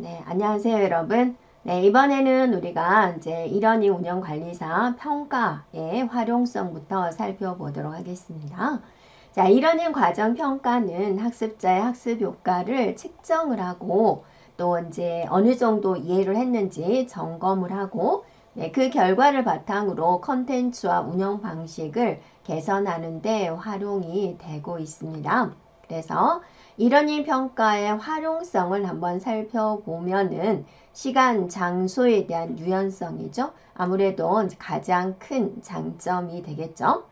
네, 안녕하세요, 여러분. 네, 이번에는 우리가 이제 일원이 운영관리사 평가의 활용성부터 살펴보도록 하겠습니다. 자, 일원인 과정 평가는 학습자의 학습 효과를 측정을 하고 또 이제 어느 정도 이해를 했는지 점검을 하고 네, 그 결과를 바탕으로 컨텐츠와 운영 방식을 개선하는 데 활용이 되고 있습니다. 그래서 이러니 평가의 활용성을 한번 살펴보면은 시간, 장소에 대한 유연성이죠. 아무래도 가장 큰 장점이 되겠죠.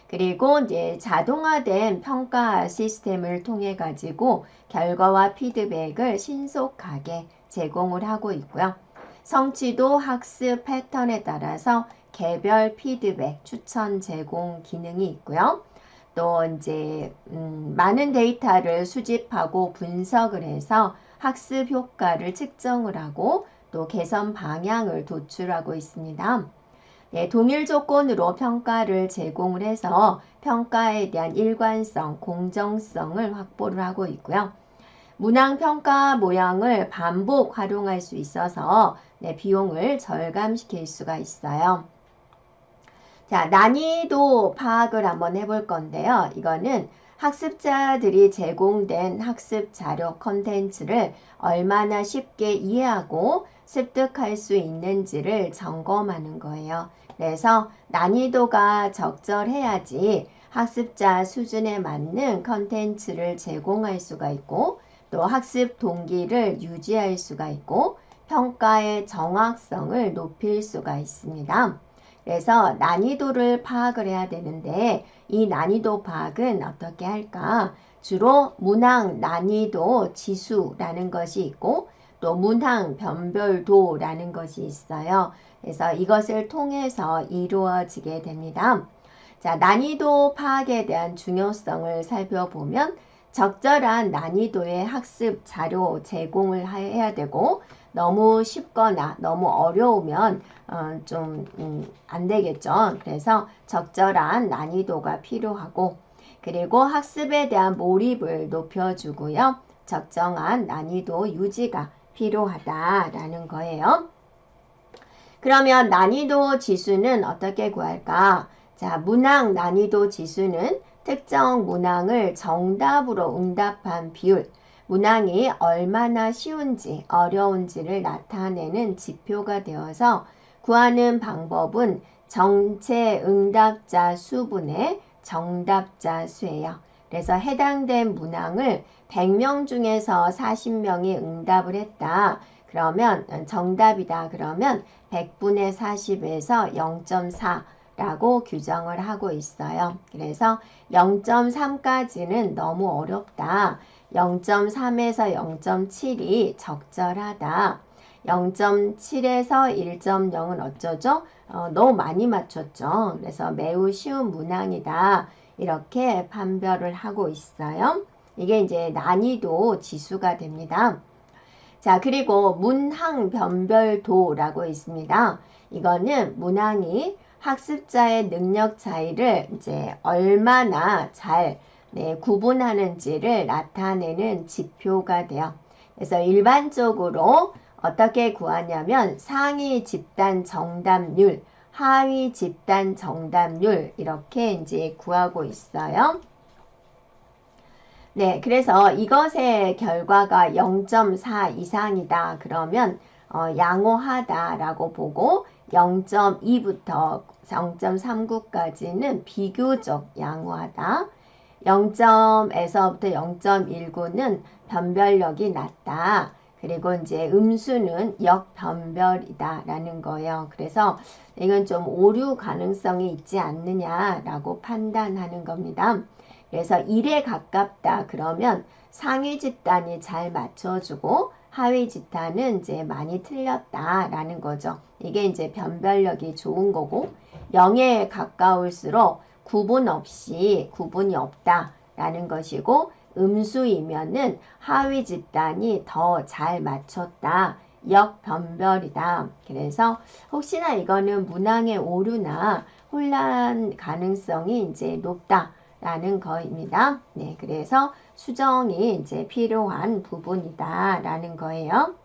그리고 이제 자동화된 평가 시스템을 통해 가지고 결과와 피드백을 신속하게 제공을 하고 있고요. 성취도 학습 패턴에 따라서 개별 피드백, 추천 제공 기능이 있고요. 또 이제 많은 데이터를 수집하고 분석을 해서 학습 효과를 측정을 하고 또 개선 방향을 도출하고 있습니다. 네, 동일 조건으로 평가를 제공을 해서 평가에 대한 일관성, 공정성을 확보를 하고 있고요. 문항 평가 모형을 반복 활용할 수 있어서 네, 비용을 절감시킬 수가 있어요. 자, 난이도 파악을 한번 해볼 건데요. 이거는 학습자들이 제공된 학습 자료 컨텐츠를 얼마나 쉽게 이해하고 습득할 수 있는지를 점검하는 거예요. 그래서 난이도가 적절해야지 학습자 수준에 맞는 컨텐츠를 제공할 수가 있고 또 학습 동기를 유지할 수가 있고 평가의 정확성을 높일 수가 있습니다. 그래서 난이도를 파악을 해야 되는데 이 난이도 파악은 어떻게 할까? 주로 문항 난이도 지수라는 것이 있고 또 문항 변별도라는 것이 있어요. 그래서 이것을 통해서 이루어지게 됩니다. 자, 난이도 파악에 대한 중요성을 살펴보면 적절한 난이도의 학습 자료 제공을 해야 되고 너무 쉽거나 너무 어려우면 좀 안 되겠죠. 그래서 적절한 난이도가 필요하고 그리고 학습에 대한 몰입을 높여주고요. 적정한 난이도 유지가 필요하다라는 거예요. 그러면 난이도 지수는 어떻게 구할까? 자, 문항 난이도 지수는 특정 문항을 정답으로 응답한 비율, 문항이 얼마나 쉬운지 어려운지를 나타내는 지표가 되어서 구하는 방법은 전체 응답자 수분의 정답자 수예요. 그래서 해당된 문항을 100명 중에서 40명이 응답을 했다. 그러면 정답이다. 그러면 100분의 40에서 0.4라고 규정을 하고 있어요. 그래서 0.3까지는 너무 어렵다. 0.3에서 0.7이 적절하다. 0.7에서 1.0은 어쩌죠? 너무 많이 맞췄죠. 그래서 매우 쉬운 문항이다. 이렇게 판별을 하고 있어요. 이게 이제 난이도 지수가 됩니다. 자, 그리고 문항 변별도라고 있습니다. 이거는 문항이 학습자의 능력 차이를 이제 얼마나 잘 구분하는지를 나타내는 지표가 돼요. 그래서 일반적으로 어떻게 구하냐면 상위 집단 정답률, 하위 집단 정답률 이렇게 이제 구하고 있어요. 네, 그래서 이것의 결과가 0.4 이상이다. 그러면 양호하다라고 보고 0.2부터 0.39까지는 비교적 양호하다. 0점에서부터 0.19는 변별력이 낮다. 그리고 이제 음수는 역변별이다라는 거예요. 그래서 이건 좀 오류 가능성이 있지 않느냐라고 판단하는 겁니다. 그래서 1에 가깝다 그러면 상위 집단이 잘 맞춰주고 하위 집단은 이제 많이 틀렸다라는 거죠. 이게 이제 변별력이 좋은 거고 0에 가까울수록 구분 없이 구분이 없다라는 것이고 음수이면은 하위 집단이 더 잘 맞췄다. 역변별이다. 그래서 혹시나 이거는 문항의 오류나 혼란 가능성이 이제 높다. 라는 거입니다. 네, 그래서 수정이 이제 필요한 부분이다 라는 거예요.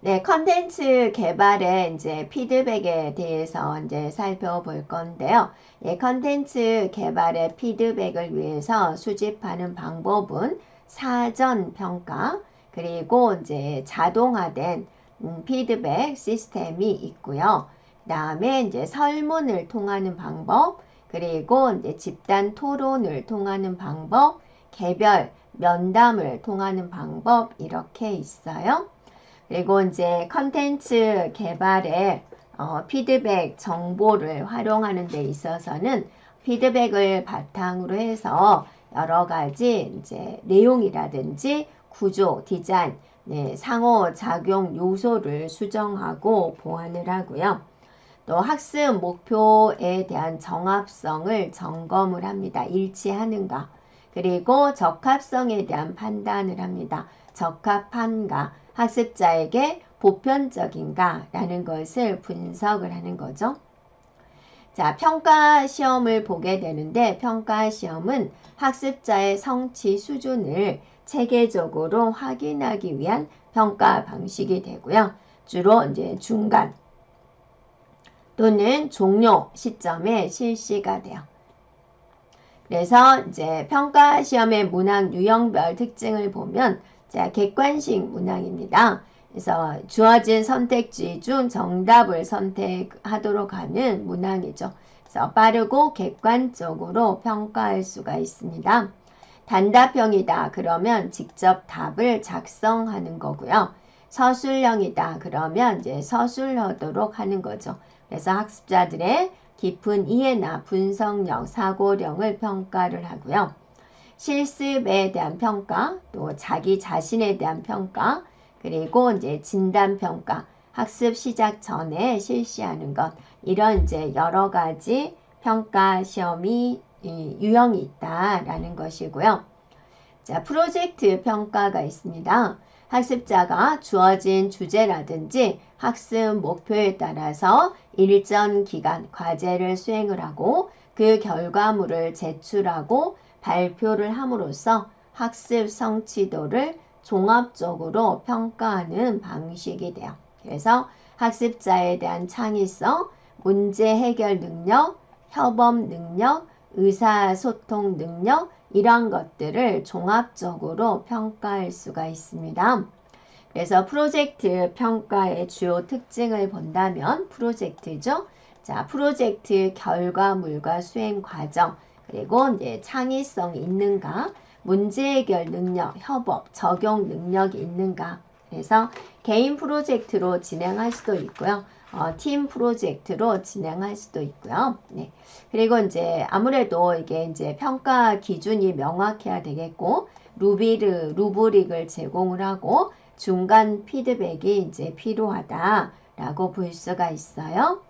네, 컨텐츠 개발의 이제 피드백에 대해서 이제 살펴볼 건데요. 예, 컨텐츠 개발의 피드백을 위해서 수집하는 방법은 사전 평가, 그리고 이제 자동화된 피드백 시스템이 있고요. 그다음에 이제 설문을 통하는 방법, 그리고 이제 집단 토론을 통하는 방법, 개별 면담을 통하는 방법 이렇게 있어요. 그리고 이제 컨텐츠 개발에 피드백 정보를 활용하는 데 있어서는 피드백을 바탕으로 해서 여러 가지 이제 내용이라든지 구조, 디자인, 네, 상호작용 요소를 수정하고 보완을 하고요. 또 학습 목표에 대한 정합성을 점검을 합니다. 일치하는가. 그리고 적합성에 대한 판단을 합니다. 적합한가. 학습자에게 보편적인가 라는 것을 분석을 하는 거죠. 자, 평가 시험을 보게 되는데 평가 시험은 학습자의 성취 수준을 체계적으로 확인하기 위한 평가 방식이 되고요. 주로 이제 중간 또는 종료 시점에 실시가 돼요. 그래서 이제 평가 시험의 문항 유형별 특징을 보면 자, 객관식 문항입니다. 그래서 주어진 선택지 중 정답을 선택하도록 하는 문항이죠. 그래서 빠르고 객관적으로 평가할 수가 있습니다. 단답형이다 그러면 직접 답을 작성하는 거고요. 서술형이다 그러면 이제 서술하도록 하는 거죠. 그래서 학습자들의 깊은 이해나 분석력, 사고력을 평가를 하고요. 실습에 대한 평가, 또 자기 자신에 대한 평가, 그리고 이제 진단 평가, 학습 시작 전에 실시하는 것, 이런 이제 여러 가지 평가 시험이 유형이 있다라는 것이고요. 자, 프로젝트 평가가 있습니다. 학습자가 주어진 주제라든지 학습 목표에 따라서 일정 기간 과제를 수행을 하고 그 결과물을 제출하고 발표를 함으로써 학습 성취도를 종합적으로 평가하는 방식이 돼요. 그래서 학습자에 대한 창의성, 문제 해결 능력, 협업 능력, 의사소통 능력 이런 것들을 종합적으로 평가할 수가 있습니다. 그래서 프로젝트 평가의 주요 특징을 본다면 프로젝트죠. 자, 프로젝트 결과물과 수행 과정, 그리고 이제 창의성 있는가, 문제 해결 능력, 협업, 적용 능력이 있는가. 그래서 개인 프로젝트로 진행할 수도 있고요. 팀 프로젝트로 진행할 수도 있고요. 네. 그리고 이제 아무래도 이게 이제 평가 기준이 명확해야 되겠고, 루브릭을 제공을 하고, 중간 피드백이 이제 필요하다라고 볼 수가 있어요.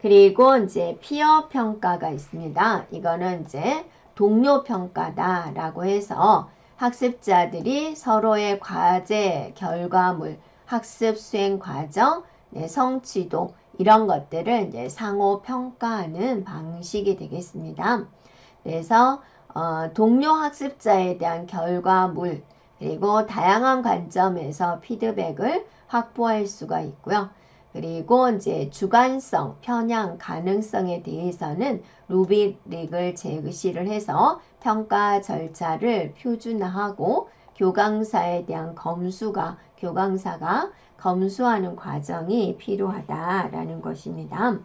그리고 이제 피어 평가가 있습니다. 이거는 이제 동료 평가다라고 해서 학습자들이 서로의 과제, 결과물, 학습 수행 과정, 성취도 이런 것들을 이제 상호 평가하는 방식이 되겠습니다. 그래서 동료 학습자에 대한 결과물 그리고 다양한 관점에서 피드백을 확보할 수가 있고요. 그리고 이제 주관성, 편향, 가능성에 대해서는 루브릭을 제시를 해서 평가 절차를 표준화하고 교강사에 대한 교강사가 검수하는 과정이 필요하다라는 것입니다.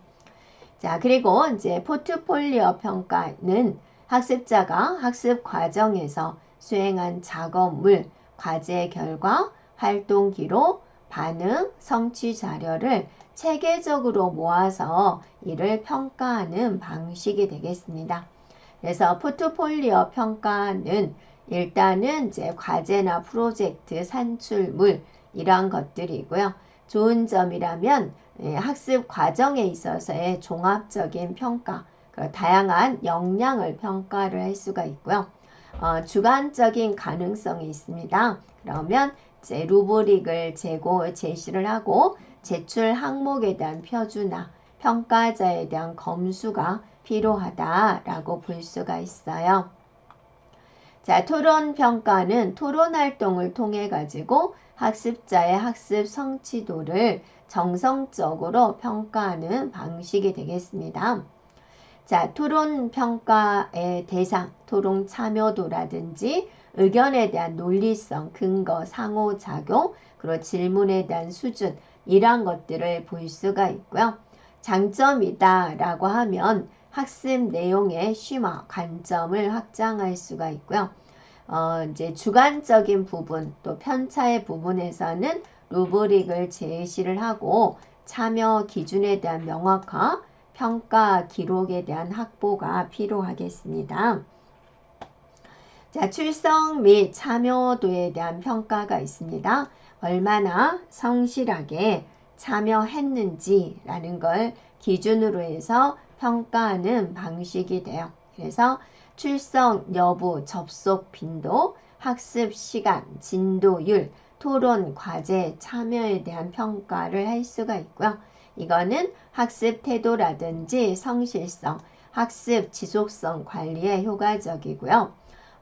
자, 그리고 이제 포트폴리오 평가는 학습자가 학습 과정에서 수행한 작업물, 과제 결과, 활동 기록, 반응, 성취 자료를 체계적으로 모아서 이를 평가하는 방식이 되겠습니다. 그래서 포트폴리오 평가는 일단은 이제 과제나 프로젝트, 산출물 이러한 것들이고요. 좋은 점이라면 학습 과정에 있어서의 종합적인 평가, 다양한 역량을 평가를 할 수가 있고요. 주관적인 가능성이 있습니다. 그러면 이제 루브릭을 제시를 하고 제출 항목에 대한 표준화, 평가자에 대한 검수가 필요하다라고 볼 수가 있어요. 자, 토론 평가는 토론 활동을 통해 가지고 학습자의 학습 성취도를 정성적으로 평가하는 방식이 되겠습니다. 자, 토론 평가의 대상, 토론 참여도라든지 의견에 대한 논리성, 근거, 상호작용, 그리고 질문에 대한 수준, 이러한 것들을 볼 수가 있고요. 장점이다 라고 하면 학습 내용의 쉼화, 관점을 확장할 수가 있고요. 이제 주관적인 부분, 또 편차의 부분에서는 루브릭을 제시를 하고 참여 기준에 대한 명확화, 평가 기록에 대한 확보가 필요하겠습니다. 자, 출석 및 참여도에 대한 평가가 있습니다. 얼마나 성실하게 참여했는지라는 걸 기준으로 해서 평가하는 방식이 돼요. 그래서 출석 여부, 접속 빈도, 학습 시간, 진도율, 토론, 과제, 참여에 대한 평가를 할 수가 있고요. 이거는 학습 태도라든지 성실성, 학습 지속성 관리에 효과적이고요.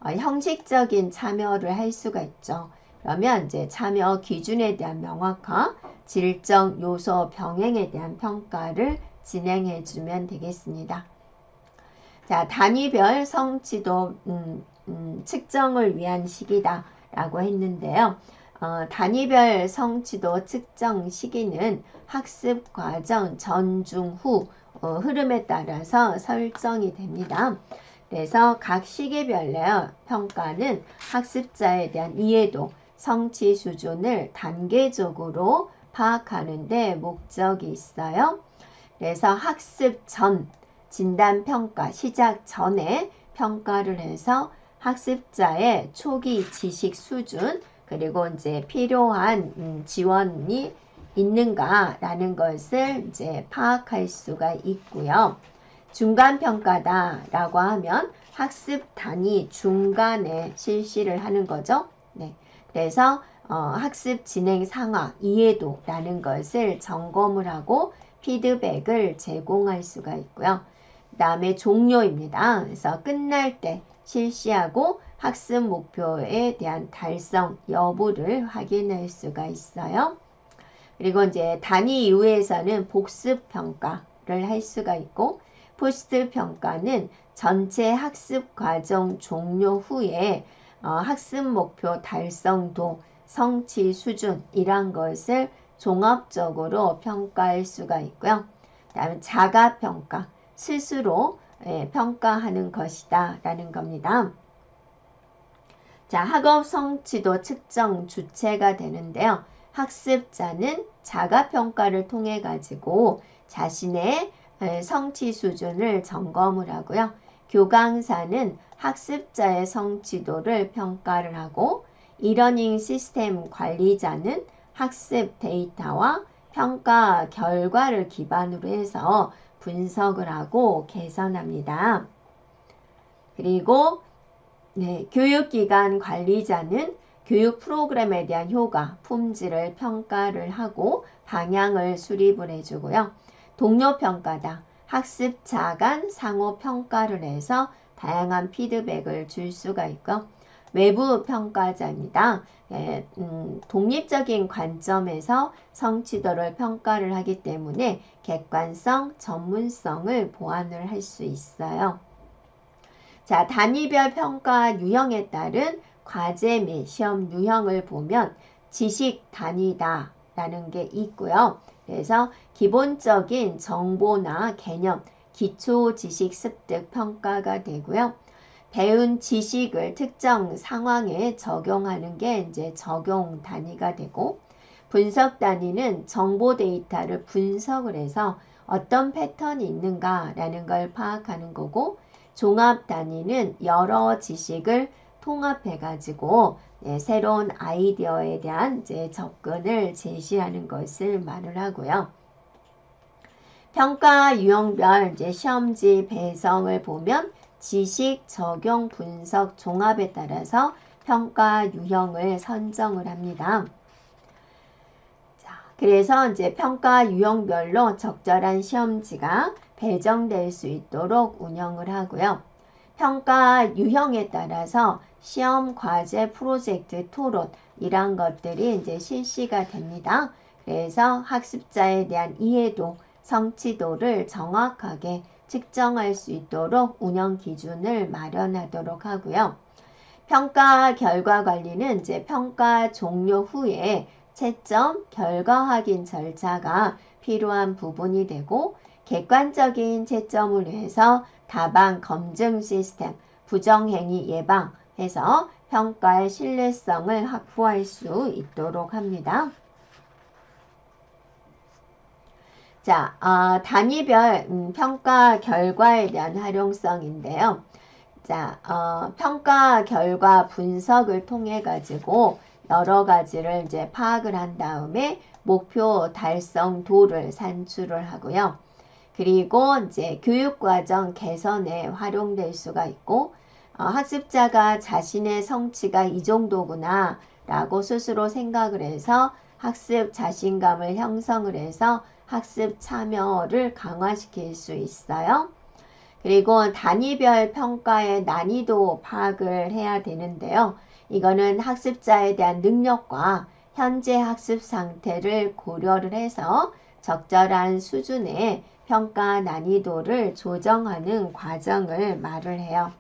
형식적인 참여를 할 수가 있죠. 그러면 이제 참여 기준에 대한 명확화, 질적 요소 병행에 대한 평가를 진행해 주면 되겠습니다. 자, 단위별 성취도 측정을 위한 시기다 라고 했는데요. 단위별 성취도 측정 시기는 학습 과정 전, 중, 후 흐름에 따라서 설정이 됩니다. 그래서 각 시기별로 평가는 학습자에 대한 이해도, 성취 수준을 단계적으로 파악하는 데 목적이 있어요. 그래서 학습 전, 진단평가 시작 전에 평가를 해서 학습자의 초기 지식 수준, 그리고 이제 필요한 지원이 있는가라는 것을 이제 파악할 수가 있고요. 중간평가다라고 하면 학습 단위 중간에 실시를 하는 거죠. 네. 그래서 학습 진행 상황, 이해도라는 것을 점검을 하고 피드백을 제공할 수가 있고요. 그 다음에 종료입니다. 그래서 끝날 때 실시하고 학습 목표에 대한 달성 여부를 확인할 수가 있어요. 그리고 이제 단위 이후에서는 복습 평가를 할 수가 있고, 포스트 평가는 전체 학습 과정 종료 후에 학습 목표 달성도, 성취 수준 이런 것을 종합적으로 평가할 수가 있고요. 그 다음에 자가평가, 스스로 평가하는 것이다 라는 겁니다. 자, 학업 성취도 측정 주체가 되는데요. 학습자는 자가평가를 통해 가지고 자신의 성취 수준을 점검을 하고요. 교강사는 학습자의 성취도를 평가를 하고, 이러닝 시스템 관리자는 학습 데이터와 평가 결과를 기반으로 해서 분석을 하고 개선합니다. 그리고 교육기관 관리자는 교육 프로그램에 대한 효과, 품질을 평가를 하고 방향을 수립을 해주고요. 동료 평가다. 학습자 간 상호 평가를 해서 다양한 피드백을 줄 수가 있고, 외부 평가자입니다. 독립적인 관점에서 성취도를 평가를 하기 때문에 객관성, 전문성을 보완을 할 수 있어요. 자, 단위별 평가 유형에 따른 과제 및 시험 유형을 보면 지식 단위다 라는 게 있고요. 그래서 기본적인 정보나 개념, 기초 지식 습득 평가가 되고요. 배운 지식을 특정 상황에 적용하는 게 이제 적용 단위가 되고, 분석 단위는 정보 데이터를 분석을 해서 어떤 패턴이 있는가라는 걸 파악하는 거고, 종합 단위는 여러 지식을 통합해 가지고 새로운 아이디어에 대한 이제 접근을 제시하는 것을 말을 하고요. 평가 유형별 이제 시험지 배성을 보면 지식, 적용, 분석, 종합에 따라서 평가 유형을 선정을 합니다. 자, 그래서 이제 평가 유형별로 적절한 시험지가 배정될 수 있도록 운영을 하고요. 평가 유형에 따라서 시험, 과제, 프로젝트, 토론 이런 것들이 이제 실시가 됩니다. 그래서 학습자에 대한 이해도, 성취도를 정확하게 측정할 수 있도록 운영 기준을 마련하도록 하고요. 평가 결과 관리는 이제 평가 종료 후에 채점, 결과 확인 절차가 필요한 부분이 되고, 객관적인 채점을 위해서 다방 검증 시스템, 부정행위 예방해서 평가의 신뢰성을 확보할 수 있도록 합니다. 자, 단위별 평가 결과에 대한 활용성인데요. 자, 평가 결과 분석을 통해 가지고 여러 가지를 이제 파악을 한 다음에 목표 달성도를 산출을 하고요. 그리고 이제 교육과정 개선에 활용될 수가 있고, 학습자가 자신의 성취가 이 정도구나 라고 스스로 생각을 해서 학습 자신감을 형성을 해서 학습 참여를 강화시킬 수 있어요. 그리고 단위별 평가의 난이도 파악을 해야 되는데요. 이거는 학습자에 대한 능력과 현재 학습 상태를 고려를 해서 적절한 수준의 평가 난이도를 조정하는 과정을 말을 해요.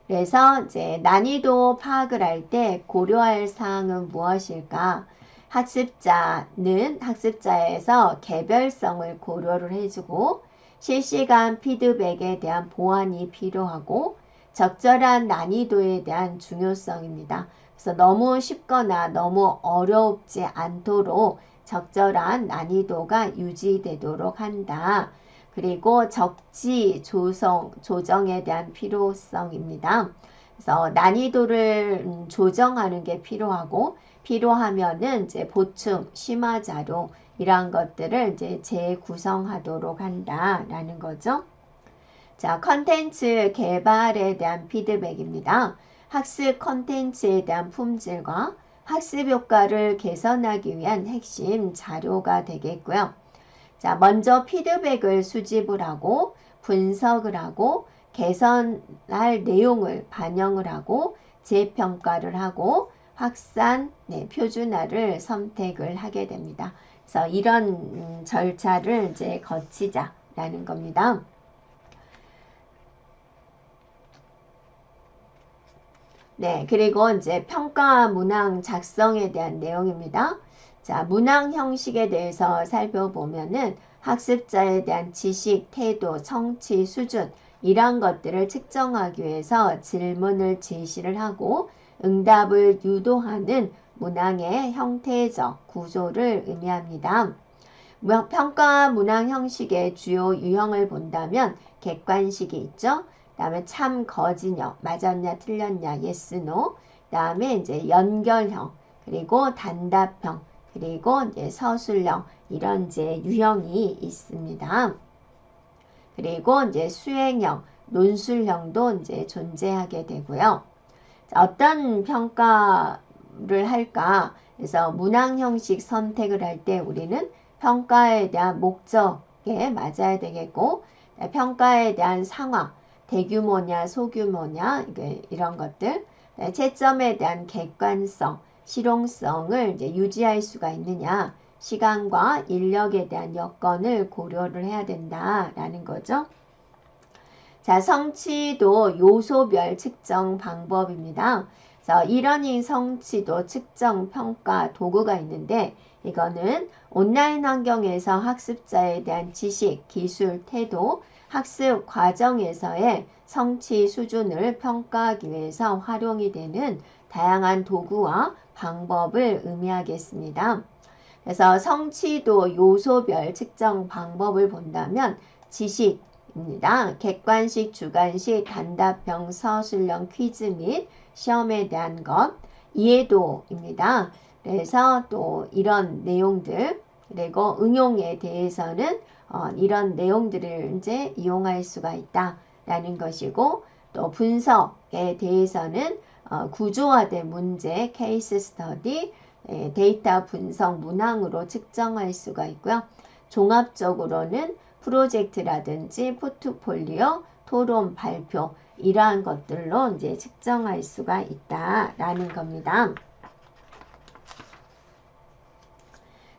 그래서 이제 난이도 파악을 할 때 고려할 사항은 무엇일까? 학습자는 학습자에서 개별성을 고려를 해주고, 실시간 피드백에 대한 보완이 필요하고, 적절한 난이도에 대한 중요성입니다. 그래서 너무 쉽거나 너무 어렵지 않도록 적절한 난이도가 유지되도록 한다. 그리고 적지 조정에 대한 필요성입니다. 그래서 난이도를 조정하는 게 필요하고, 필요하면은 이제 보충, 심화 자료 이러한 것들을 이제 재구성하도록 한다라는 거죠. 자, 컨텐츠 개발에 대한 피드백입니다. 학습 컨텐츠에 대한 품질과 학습 효과를 개선하기 위한 핵심 자료가 되겠고요. 자, 먼저 피드백을 수집을 하고 분석을 하고 개선할 내용을 반영을 하고 재평가를 하고 확산, 표준화를 선택을 하게 됩니다. 그래서 이런 절차를 이제 거치자라는 겁니다. 네, 그리고 이제 평가 문항 작성에 대한 내용입니다. 자, 문항 형식에 대해서 살펴보면은 학습자에 대한 지식, 태도, 성취 수준 이런 것들을 측정하기 위해서 질문을 제시를 하고 응답을 유도하는 문항의 형태적 구조를 의미합니다. 평가 문항 형식의 주요 유형을 본다면 객관식이 있죠. 그 다음에 참, 거짓냐, 맞았냐, 틀렸냐, yes, no. 그 다음에 이제 연결형, 그리고 단답형, 그리고 이제 서술형, 이런 이제 유형이 있습니다. 그리고 이제 수행형, 논술형도 이제 존재하게 되고요. 자, 어떤 평가를 할까? 그래서 문항 형식 선택을 할 때 우리는 평가에 대한 목적에 맞아야 되겠고, 평가에 대한 상황, 대규모냐 소규모냐 이런 것들, 채점에 대한 객관성, 실용성을 이제 유지할 수가 있느냐, 시간과 인력에 대한 여건을 고려를 해야 된다라는 거죠. 자, 성취도 요소별 측정 방법입니다. 그래서 이러닝 성취도 측정 평가 도구가 있는데, 이거는 온라인 환경에서 학습자에 대한 지식, 기술, 태도, 학습 과정에서의 성취 수준을 평가하기 위해서 활용이 되는 다양한 도구와 방법을 의미하겠습니다. 그래서 성취도 요소별 측정 방법을 본다면 지식입니다. 객관식, 주관식, 단답형, 서술형, 퀴즈 및 시험에 대한 것, 이해도입니다. 그래서 또 이런 내용들, 그리고 응용에 대해서는 이런 내용들을 이제 이용할 수가 있다라는 것이고, 또 분석에 대해서는 구조화된 문제, 케이스 스터디, 데이터 분석 문항으로 측정할 수가 있고요. 종합적으로는 프로젝트라든지 포트폴리오, 토론, 발표 이러한 것들로 이제 측정할 수가 있다라는 겁니다.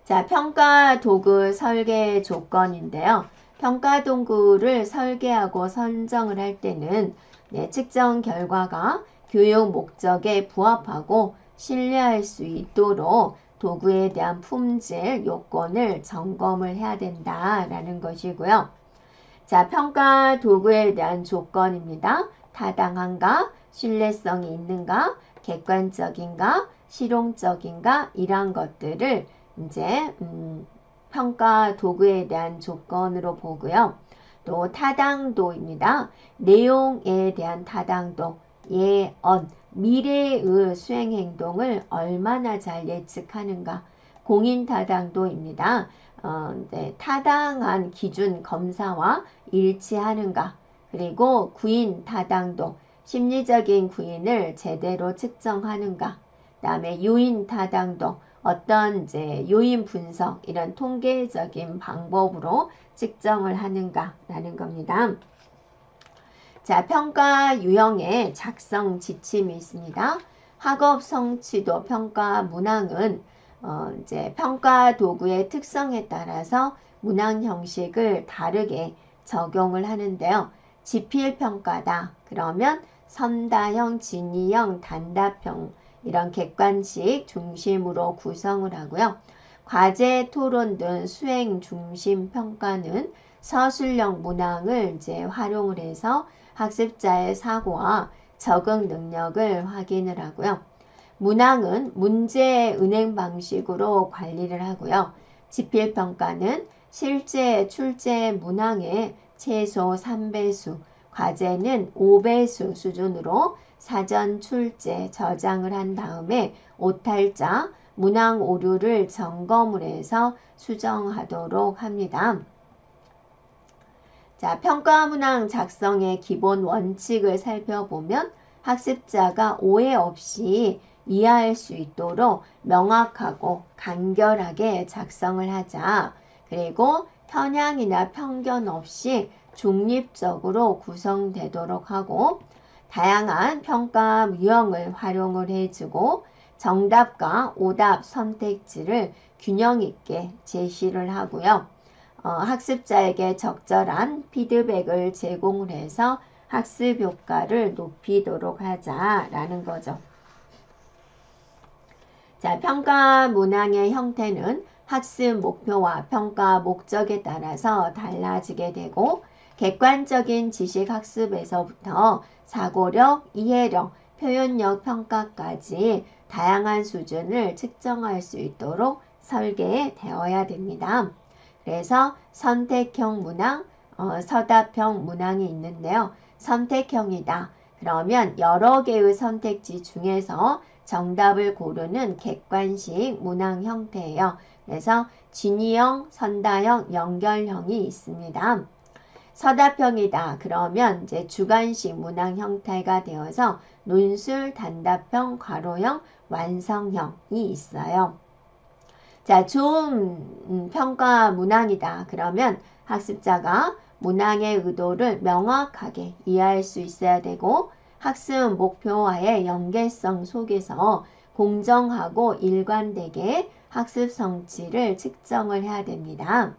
자, 평가 도구 설계 조건인데요. 평가 도구를 설계하고 선정을 할 때는 측정 결과가 교육 목적에 부합하고 신뢰할 수 있도록 도구에 대한 품질, 요건을 점검을 해야 된다라는 것이고요. 자, 평가 도구에 대한 조건입니다. 타당한가, 신뢰성이 있는가, 객관적인가, 실용적인가 이러한 것들을 이제 평가 도구에 대한 조건으로 보고요. 또 타당도입니다. 내용에 대한 타당도, 예언, 미래의 수행 행동을 얼마나 잘 예측하는가, 공인 타당도입니다. 타당한 기준 검사와 일치하는가, 그리고 구인 타당도, 심리적인 구인을 제대로 측정하는가, 그 다음에 요인 타당도, 어떤 이제 요인 분석, 이런 통계적인 방법으로 측정을 하는가라는 겁니다. 자, 평가 유형의 작성 지침이 있습니다. 학업 성취도 평가 문항은 이제 평가 도구의 특성에 따라서 문항 형식을 다르게 적용을 하는데요. 지필 평가다. 그러면 선다형, 진위형, 단답형 이런 객관식 중심으로 구성을 하고요. 과제, 토론 등 수행 중심 평가는 서술형 문항을 이제 활용을 해서 학습자의 사고와 적응 능력을 확인을 하고요. 문항은 문제 은행 방식으로 관리를 하고요. 지필평가는 실제 출제 문항의 최소 3배수, 과제는 5배수 수준으로 사전 출제 저장을 한 다음에 오탈자, 문항 오류를 점검을 해서 수정하도록 합니다. 자, 평가 문항 작성의 기본 원칙을 살펴보면 학습자가 오해 없이 이해할 수 있도록 명확하고 간결하게 작성을 하자. 그리고 편향이나 편견 없이 중립적으로 구성되도록 하고, 다양한 평가 유형을 활용을 해주고 정답과 오답 선택지를 균형 있게 제시를 하고요. 학습자에게 적절한 피드백을 제공을 해서 학습 효과를 높이도록 하자라는 거죠. 자, 평가 문항의 형태는 학습 목표와 평가 목적에 따라서 달라지게 되고, 객관적인 지식 학습에서부터 사고력, 이해력, 표현력 평가까지 다양한 수준을 측정할 수 있도록 설계되어야 됩니다. 그래서 선택형 문항, 서답형 문항이 있는데요. 선택형이다. 그러면 여러 개의 선택지 중에서 정답을 고르는 객관식 문항 형태예요. 그래서 진위형, 선다형, 연결형이 있습니다. 서답형이다. 그러면 이제 주관식 문항 형태가 되어서 논술, 단답형, 괄호형, 완성형이 있어요. 자, 좋은 평가 문항이다. 그러면 학습자가 문항의 의도를 명확하게 이해할 수 있어야 되고, 학습 목표와의 연계성 속에서 공정하고 일관되게 학습 성취를 측정을 해야 됩니다.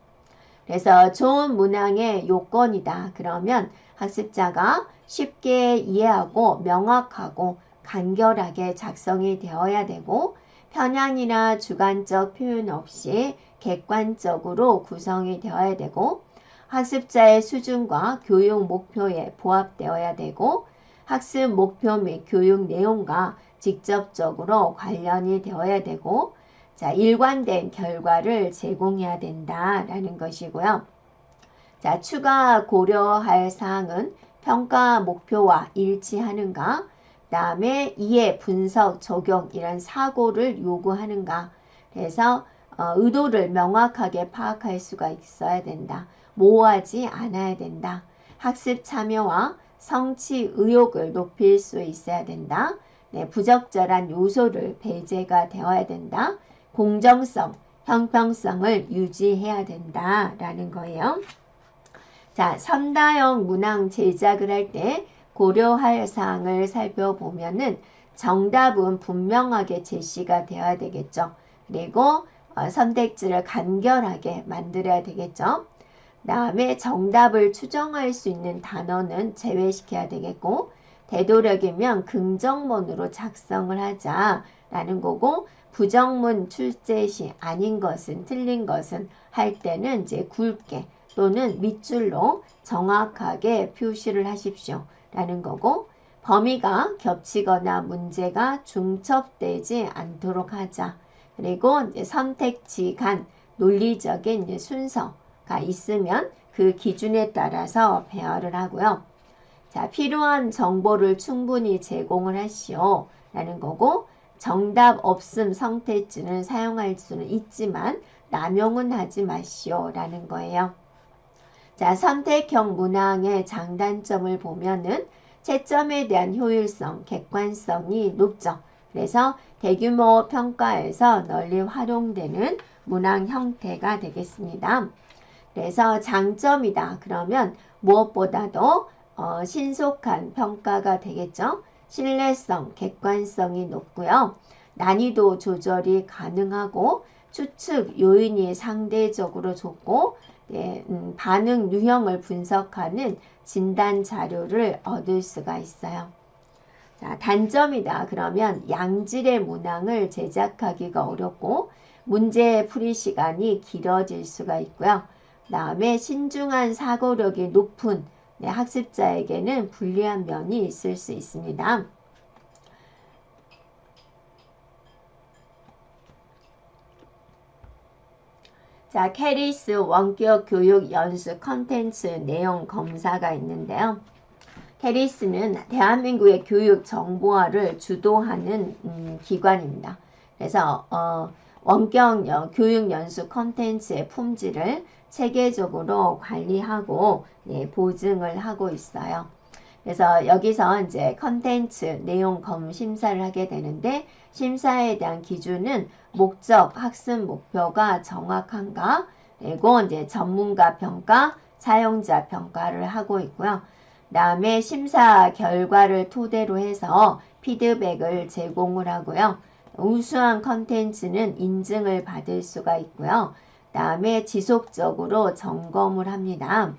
그래서 좋은 문항의 요건이다. 그러면 학습자가 쉽게 이해하고 명확하고 간결하게 작성이 되어야 되고, 편향이나 주관적 표현 없이 객관적으로 구성이 되어야 되고, 학습자의 수준과 교육 목표에 부합되어야 되고, 학습 목표 및 교육 내용과 직접적으로 관련이 되어야 되고, 자, 일관된 결과를 제공해야 된다라는 것이고요. 자, 추가 고려할 사항은 평가 목표와 일치하는가, 그 다음에 이해, 분석, 적용 이런 사고를 요구하는가. 그래서 의도를 명확하게 파악할 수가 있어야 된다. 모호하지 않아야 된다. 학습 참여와 성취 의욕을 높일 수 있어야 된다. 네, 부적절한 요소를 배제가 되어야 된다. 공정성, 형평성을 유지해야 된다라는 거예요. 자, 선다형 문항 제작을 할 때 고려할 사항을 살펴보면은 정답은 분명하게 제시가 되어야 되겠죠. 그리고 선택지를 간결하게 만들어야 되겠죠. 다음에 정답을 추정할 수 있는 단어는 제외시켜야 되겠고, 되도록이면 긍정문으로 작성을 하자라는 거고, 부정문 출제 시 아닌 것은, 틀린 것은 할 때는 이제 굵게 또는 밑줄로 정확하게 표시를 하십시오 라는 거고, 범위가 겹치거나 문제가 중첩되지 않도록 하자. 그리고 이제 선택지 간 논리적인 이제 순서가 있으면 그 기준에 따라서 배열을 하고요. 자, 필요한 정보를 충분히 제공을 하시오 라는 거고, 정답 없음 선택지는 사용할 수는 있지만 남용은 하지 마시오 라는 거예요. 자, 선택형 문항의 장단점을 보면은 채점에 대한 효율성, 객관성이 높죠. 그래서 대규모 평가에서 널리 활용되는 문항 형태가 되겠습니다. 그래서 장점이다. 그러면 무엇보다도 신속한 평가가 되겠죠. 신뢰성, 객관성이 높고요. 난이도 조절이 가능하고 추측 요인이 상대적으로 좋고 반응 유형을 분석하는 진단 자료를 얻을 수가 있어요. 자, 단점이다. 그러면 양질의 문항을 제작하기가 어렵고 문제 풀이 시간이 길어질 수가 있고요. 그 다음에 신중한 사고력이 높은 학습자에게는 불리한 면이 있을 수 있습니다. 자, 캐리스 원격 교육 연수 컨텐츠 내용 검사가 있는데요. 캐리스는 대한민국의 교육 정보화를 주도하는 기관입니다. 그래서 원격 교육 연수 컨텐츠의 품질을 체계적으로 관리하고 보증을 하고 있어요. 그래서 여기서 이제 컨텐츠 내용 검 심사를 하게 되는데 심사에 대한 기준은 목적, 학습 목표가 정확한가, 그리고 이제 전문가 평가, 사용자 평가를 하고 있고요. 그 다음에 심사 결과를 토대로 해서 피드백을 제공을 하고요. 우수한 컨텐츠는 인증을 받을 수가 있고요. 그 다음에 지속적으로 점검을 합니다.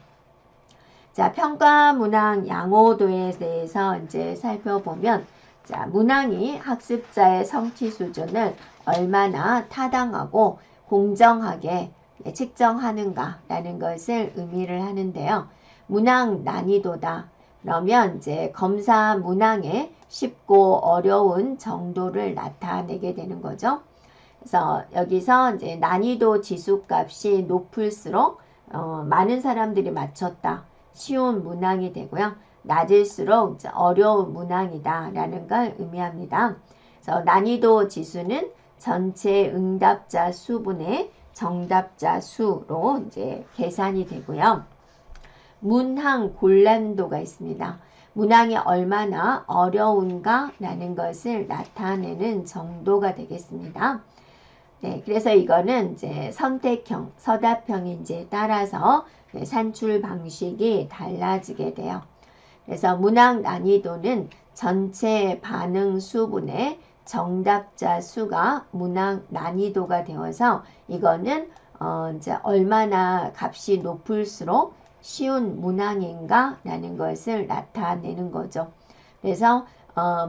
자, 평가 문항 양호도에 대해서 이제 살펴보면, 자, 문항이 학습자의 성취 수준을 얼마나 타당하고 공정하게 측정하는가라는 것을 의미를 하는데요. 문항 난이도다. 그러면 이제 검사 문항의 쉽고 어려운 정도를 나타내게 되는 거죠. 그래서 여기서 이제 난이도 지수값이 높을수록 많은 사람들이 맞췄다. 쉬운 문항이 되고요. 낮을수록 어려운 문항이다 라는 걸 의미합니다. 그래서 난이도 지수는 전체 응답자 수분의 정답자 수로 이제 계산이 되고요. 문항 곤란도가 있습니다. 문항이 얼마나 어려운가 라는 것을 나타내는 정도가 되겠습니다. 네, 그래서 이거는 이제 선택형, 서답형인지에 따라서 산출 방식이 달라지게 돼요. 그래서 문항 난이도는 전체 반응 수분의 정답자 수가 문항 난이도가 되어서 이거는 이제 얼마나 값이 높을수록 쉬운 문항인가 라는 것을 나타내는 거죠. 그래서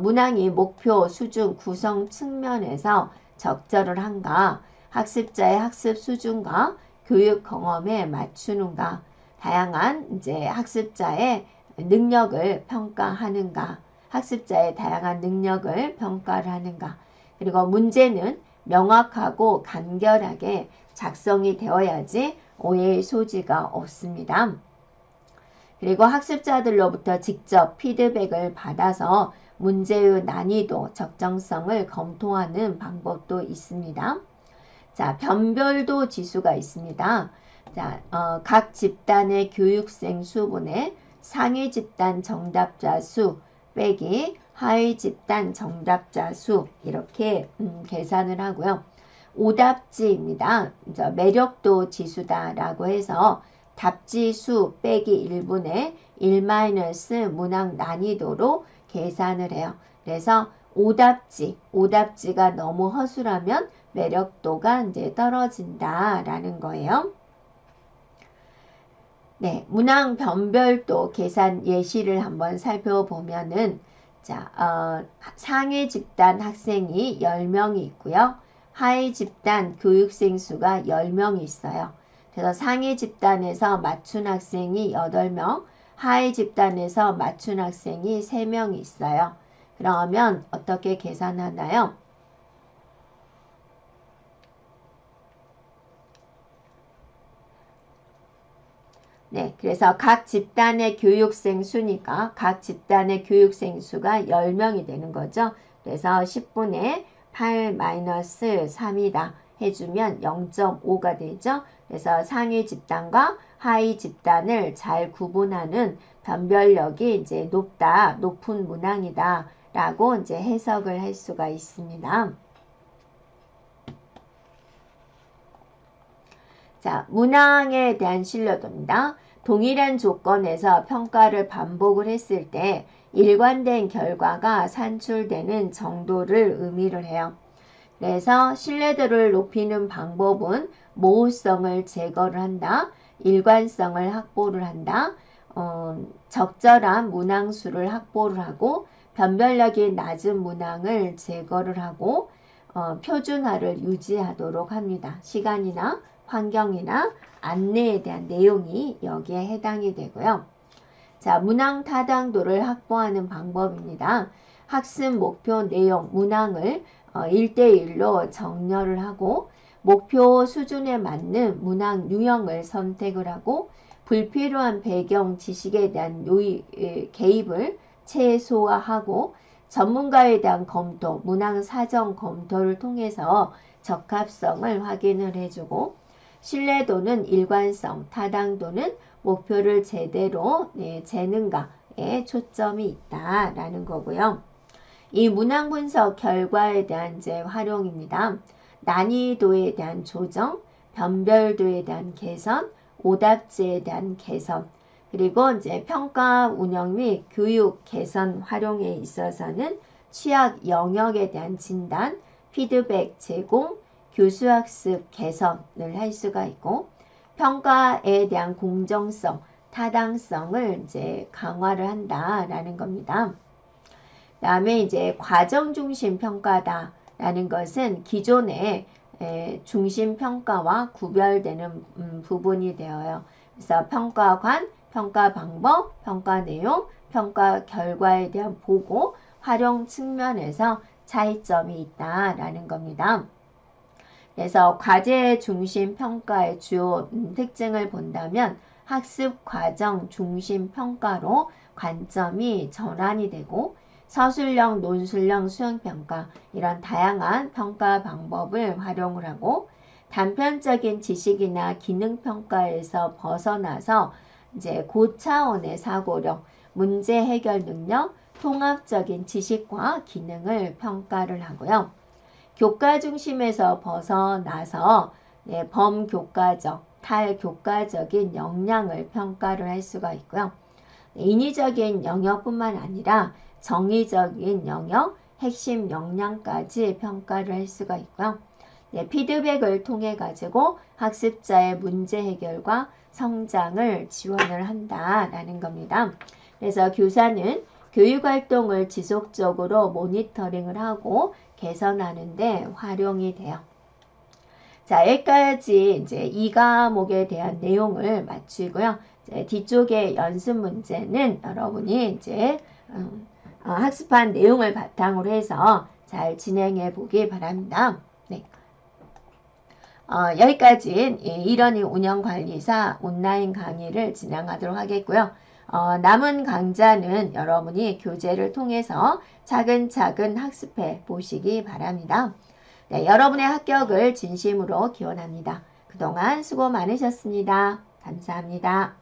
문항이 목표 수준 구성 측면에서 적절을 한가, 학습자의 학습 수준과 교육 경험에 맞추는가, 다양한 이제 학습자의 능력을 평가하는가, 학습자의 다양한 능력을 평가를 하는가, 그리고 문제는 명확하고 간결하게 작성이 되어야지 오해의 소지가 없습니다. 그리고 학습자들로부터 직접 피드백을 받아서 문제의 난이도, 적정성을 검토하는 방법도 있습니다. 자, 변별도 지수가 있습니다. 자, 각 집단의 교육생 수분의 상위 집단 정답자 수 빼기 하위 집단 정답자 수 이렇게 계산을 하고요. 오답지입니다. 매력도 지수다라고 해서 답지수 빼기 1분의 1 마이너스 문항 난이도로 계산을 해요. 그래서 오답지가 너무 허술하면 매력도가 이제 떨어진다라는 거예요. 네, 문항 변별도 계산 예시를 한번 살펴보면은 자, 상위 집단 학생이 10명이 있고요. 하위 집단 교육생 수가 10명이 있어요. 그래서 상위 집단에서 맞춘 학생이 8명, 하위 집단에서 맞춘 학생이 3명이 있어요. 그러면 어떻게 계산하나요? 네, 그래서 각 집단의 교육생 수니까 각 집단의 교육생 수가 10명이 되는 거죠. 그래서 10분의 8 마이너스 3이다 해주면 0.5가 되죠. 그래서 상위 집단과 하위 집단을 잘 구분하는 변별력이 이제 높은 문항이다 라고 이제 해석을 할 수가 있습니다. 자, 문항에 대한 신뢰도입니다. 동일한 조건에서 평가를 반복을 했을 때 일관된 결과가 산출되는 정도를 의미를 해요. 그래서 신뢰도를 높이는 방법은 모호성을 제거를 한다, 일관성을 확보를 한다, 적절한 문항수를 확보를 하고 변별력이 낮은 문항을 제거를 하고 표준화를 유지하도록 합니다. 시간이나 환경이나 안내에 대한 내용이 여기에 해당이 되고요. 자, 문항 타당도를 확보하는 방법입니다. 학습 목표 내용 문항을 1대1로 정렬을 하고 목표 수준에 맞는 문항 유형을 선택을 하고 불필요한 배경 지식에 대한 개입을 최소화하고 전문가에 대한 검토, 문항 사정 검토를 통해서 적합성을 확인을 해주고 신뢰도는 일관성, 타당도는 목표를 제대로 재는가에 초점이 있다라는 거고요. 이 문항 분석 결과에 대한 이제 활용입니다. 난이도에 대한 조정, 변별도에 대한 개선, 오답지에 대한 개선, 그리고 이제 평가 운영 및 교육 개선 활용에 있어서는 취약 영역에 대한 진단, 피드백 제공, 교수학습 개선을 할 수가 있고 평가에 대한 공정성, 타당성을 이제 강화를 한다라는 겁니다. 그 다음에 이제 과정 중심 평가다라는 것은 기존의 중심 평가와 구별되는 부분이 되어요. 그래서 평가관, 평가 방법, 평가 내용, 평가 결과에 대한 보고, 활용 측면에서 차이점이 있다라는 겁니다. 그래서 과제 중심 평가의 주요 특징을 본다면 학습 과정 중심 평가로 관점이 전환이 되고 서술형, 논술형, 수행평가 이런 다양한 평가 방법을 활용을 하고 단편적인 지식이나 기능평가에서 벗어나서 이제 고차원의 사고력, 문제 해결 능력, 통합적인 지식과 기능을 평가를 하고요. 교과 중심에서 벗어나서 범교과적, 탈교과적인 역량을 평가를 할 수가 있고요. 인위적인 영역뿐만 아니라 정의적인 영역, 핵심 역량까지 평가를 할 수가 있고요. 피드백을 통해 가지고 학습자의 문제 해결과 성장을 지원을 한다라는 겁니다. 그래서 교사는 교육활동을 지속적으로 모니터링을 하고 개선하는 데 활용이 돼요. 자, 여기까지 이제 이 과목에 대한 내용을 마치고요. 뒤쪽에 연습 문제는 여러분이 이제 학습한 내용을 바탕으로 해서 잘 진행해 보기 바랍니다. 네. 여기까지 이러니 운영관리사 온라인 강의를 진행하도록 하겠고요. 남은 강좌는 여러분이 교재를 통해서 차근차근 학습해 보시기 바랍니다. 네, 여러분의 합격을 진심으로 기원합니다. 그동안 수고 많으셨습니다. 감사합니다.